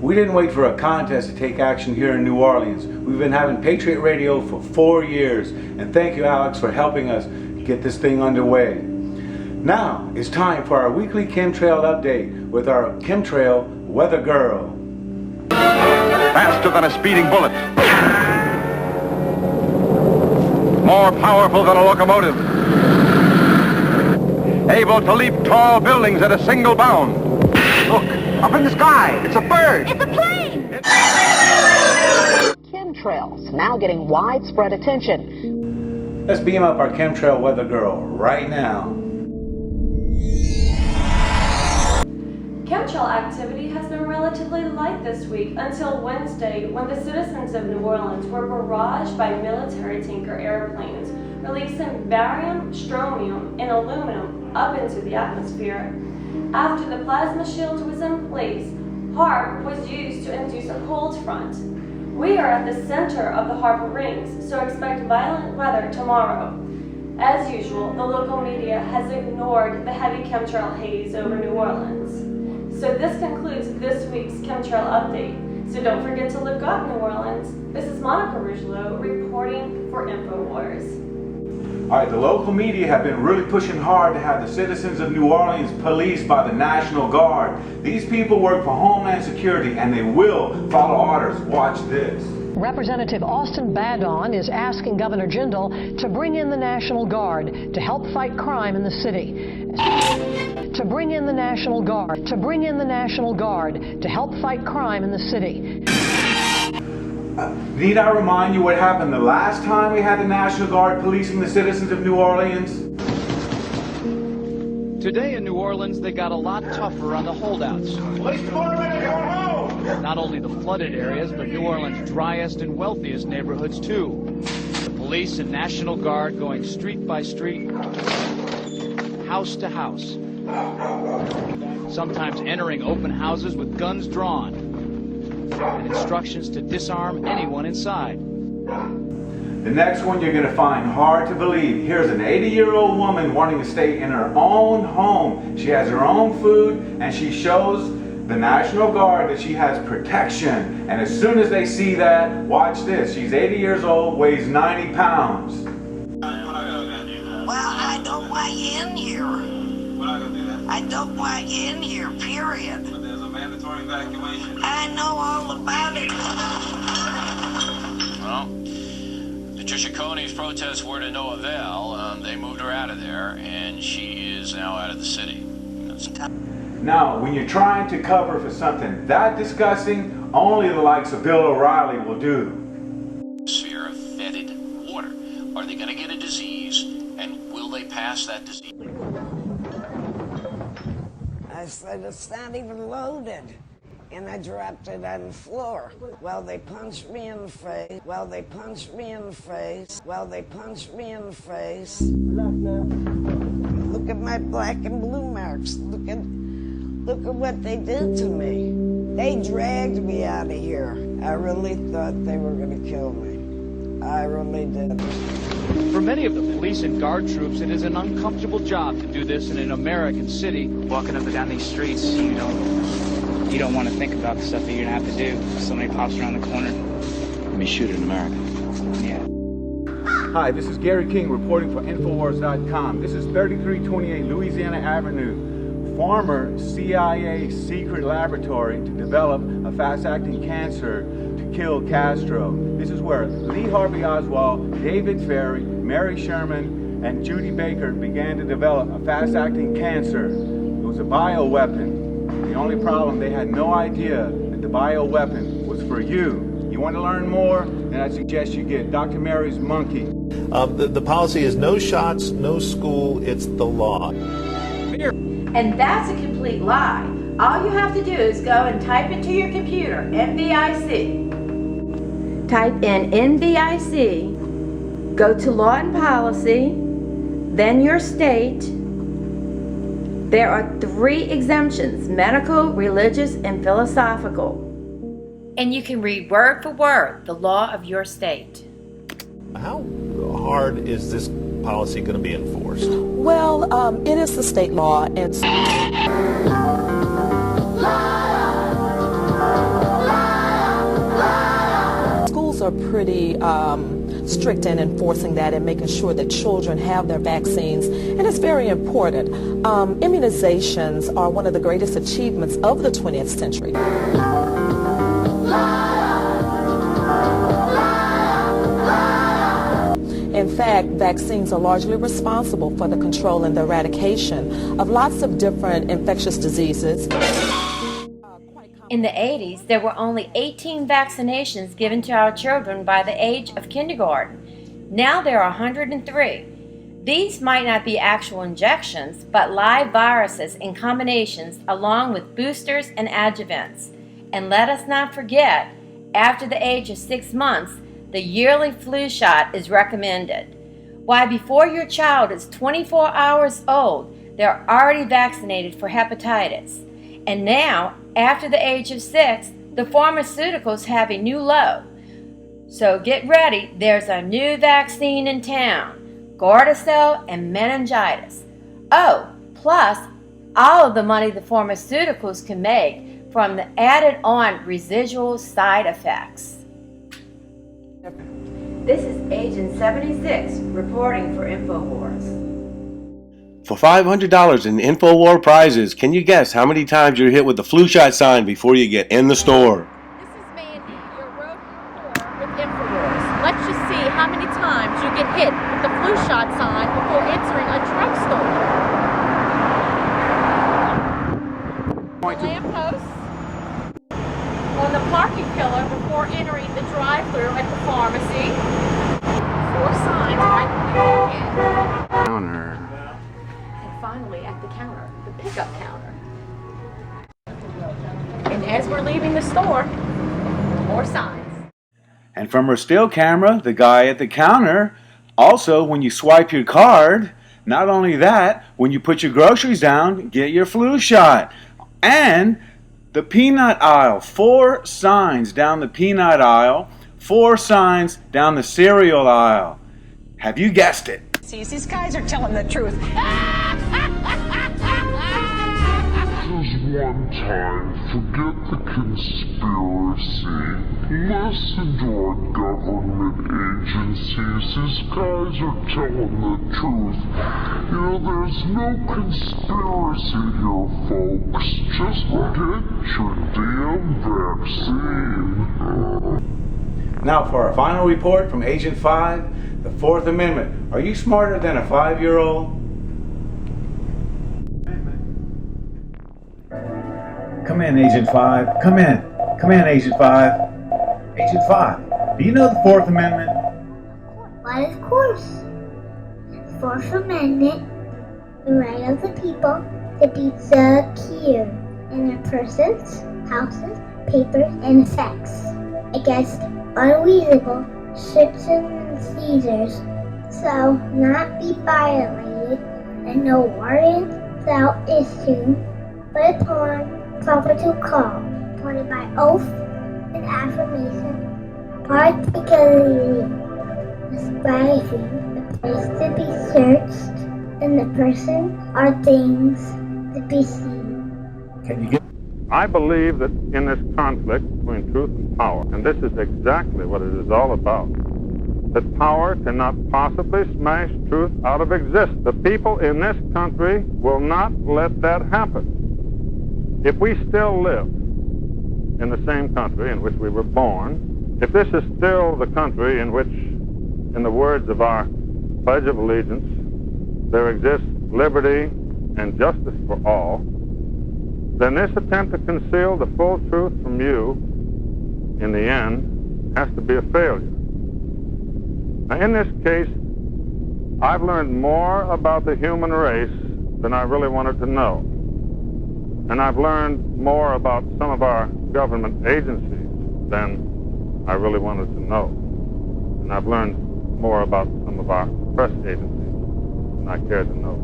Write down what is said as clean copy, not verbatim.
We didn't wait for a contest to take action here in New Orleans. We've been having Patriot Radio for 4 years, and thank you, Alex, for helping us get this thing underway. Now it's time for our weekly chemtrail update with our chemtrail weather girl. Faster than a speeding bullet. More powerful than a locomotive. Able to leap tall buildings at a single bound. Look, up in the sky, it's a bird. It's a plane. Chemtrails now getting widespread attention. Let's beam up our chemtrail weather girl right now. Chemtrail activity has been relatively light this week until Wednesday, when the citizens of New Orleans were barraged by military tanker airplanes, releasing barium, strontium, and aluminum up into the atmosphere. After the plasma shield was in place, HAARP was used to induce a cold front. We are at the center of the HAARP rings, so expect violent weather tomorrow. As usual, the local media has ignored the heavy chemtrail haze over New Orleans. So this concludes this week's chemtrail update. So don't forget to look up New Orleans. This is Monica Rougelot reporting for InfoWars. All right, the local media have been really pushing hard to have the citizens of New Orleans policed by the National Guard. These people work for Homeland Security and they will follow orders. Watch this. Representative Austin Badon is asking Governor Jindal to bring in the National Guard to help fight crime in the city. To bring in the National Guard to help fight crime in the city. Need I remind you what happened the last time we had the National Guard policing the citizens of New Orleans? Today in New Orleans, they got a lot tougher on the holdouts. Police department, come home! Not only the flooded areas, but New Orleans' driest and wealthiest neighborhoods too. The police and National Guard going street by street, house to house. Sometimes entering open houses with guns drawn and instructions to disarm anyone inside. The next one you're going to find hard to believe. Here's an 80-year-old woman wanting to stay in her own home. She has her own food and she shows the National Guard that she has protection. And as soon as they see that, watch this. She's 80 years old, weighs 90 pounds. Well, I don't want you in here. We're not going to do that. I don't want you in here, period. But there's a mandatory evacuation. I know all about it. Well, Patricia Coney's protests were to no avail. They moved her out of there, and she is now out of the city. Now, when you're trying to cover for something that disgusting, only the likes of Bill O'Reilly will do. Sphere of vetted water. Are they going to get a disease, and will they pass that disease? I said, it's not even loaded. And I dropped it on the floor. Well, they punched me in the face. Well, they punched me in the face. Well, they punched me in the face. Look at my black and blue marks. Look at what they did to me. They dragged me out of here. I really thought they were going to kill me. I really did. For many of the police and guard troops, it is an uncomfortable job to do this in an American city. Walking up and down these streets, you don't want to think about the stuff that you're going to have to do. Somebody pops around the corner. Let me shoot it in America. Yeah. Hi, this is Gary King reporting for Infowars.com. This is 3328 Louisiana Avenue, former CIA secret laboratory to develop a fast-acting cancer to kill Castro. This is where Lee Harvey Oswald, David Ferry, Mary Sherman, and Judy Baker began to develop a fast-acting cancer. It was a bioweapon. The only problem, they had no idea that the bioweapon was for you. You want to learn more? Then I suggest you get Dr. Mary's monkey. The policy is no shots, no school, it's the law. And that's a complete lie. All you have to do is go and type into your computer, NVIC. Type in NVIC, go to Law and Policy, then your state. There are 3 exemptions: medical, religious, and philosophical. And you can read word for word the law of your state. How hard is this policy going to be enforced? Well, it is the state law. It's are pretty strict in enforcing that and making sure that children have their vaccines, and it's very important. Immunizations are one of the greatest achievements of the 20th century. In fact, vaccines are largely responsible for the control and the eradication of lots of different infectious diseases. In the 80s, there were only 18 vaccinations given to our children by the age of kindergarten. Now there are 103. These might not be actual injections, but live viruses in combinations along with boosters and adjuvants. And let us not forget, after the age of 6 months, the yearly flu shot is recommended. Why, before your child is 24 hours old, they're already vaccinated for hepatitis. And now, after the age of 6, the pharmaceuticals have a new low. So get ready, there's a new vaccine in town, Gardasil and meningitis. Oh, plus all of the money the pharmaceuticals can make from the added on residual side effects. This is Agent 76 reporting for InfoWars. For $500 in InfoWar prizes, can you guess how many times you're hit with the flu shot sign before you get in the store? This is Mandy, your road reporter with InfoWars. Let's just see how many times you get hit with the flu shot sign before entering a drugstore. Lampposts. On the parking pillar before entering the drive-thru at the pharmacy. 4 signs right before you get. Counter. Finally at the counter, the pickup counter. And as we're leaving the store, more signs. And from her still camera, the guy at the counter, also when you swipe your card, not only that, when you put your groceries down, get your flu shot. And the peanut aisle, 4 signs down the peanut aisle, 4 signs down the cereal aisle. Have you guessed it? These guys are telling the truth. One time, forget the conspiracy. Listen to our government agencies. These guys are telling the truth. You know, there's no conspiracy here, folks. Just get your damn vaccine. Now for our final report from Agent 5, the 4th Amendment. Are you smarter than a 5-year-old? Come in, Agent 5. Come in. Come in, Agent 5. Agent 5, do you know the 4th Amendment? Why, of course. The 4th Amendment, the right of the people to be secure in their persons, houses, papers, and effects against unreasonable searches and seizures, so not be violated, and no warrant shall issue, but upon proper call, appointed by oath and affirmation, particularly describing the place to be searched and the person or things to be seen. Can you get? I believe that in this conflict between truth and power, and this is exactly what it is all about, that power cannot possibly smash truth out of existence. The people in this country will not let that happen. If we still live in the same country in which we were born, if this is still the country in which, in the words of our Pledge of Allegiance, there exists liberty and justice for all, then this attempt to conceal the full truth from you, in the end, has to be a failure. Now, in this case, I've learned more about the human race than I really wanted to know. And I've learned more about some of our government agencies than I really wanted to know. And I've learned more about some of our press agencies than I cared to know.